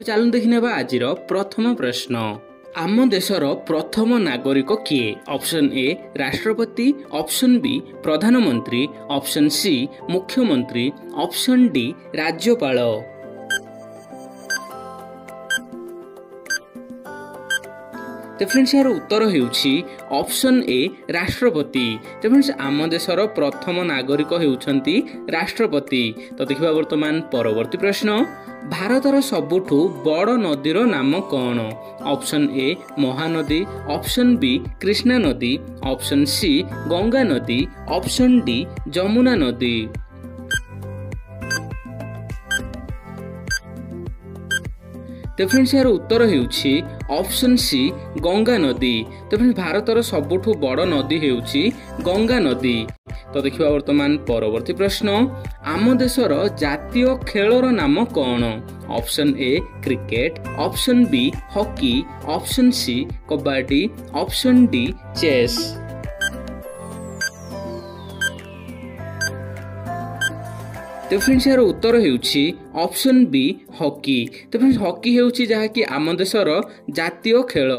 चलु देखने आज प्रथम प्रश्न। आम देशर प्रथम नागरिक किए? ऑप्शन ए राष्ट्रपति, ऑप्शन बी प्रधानमंत्री, ऑप्शन सी मुख्यमंत्री, ऑप्शन डी राज्यपाल। तो फ्रेंड्स यार उत्तर होउछि ऑप्शन ए राष्ट्रपति। तो फ्रेंड्स आम देशर प्रथम नागरिक होउछंती राष्ट्रपति। तो देखिबा वर्तमान परवर्ती प्रश्न। भारतर सबुठु बड़ नदीर नाम कौन? Option A Mahanadi, option B Krishna नदी, ऑप्शन सी गंगा नदी, ऑप्शन डी जमुना नदी। तो फ्रेंड्स यार उत्तर होउछि ऑप्शन सी गंगा नदी। तो फ्रेंड्स भारतर सबुठु बड़ नदी होउछि गंगा नदी। तो देखिबा वर्तमान परवर्ती प्रश्न। आम देशर जातीय खेलर नाम कौन? Option A cricket, option B hockey, option C kabaddi, option D chess. तो फ्रेंड्स यार उत्तर होउछि ऑप्शन बी हॉकी। तो फ्रेंड्स हॉकी होउछि जहा कि आम देशर जातीय खेल।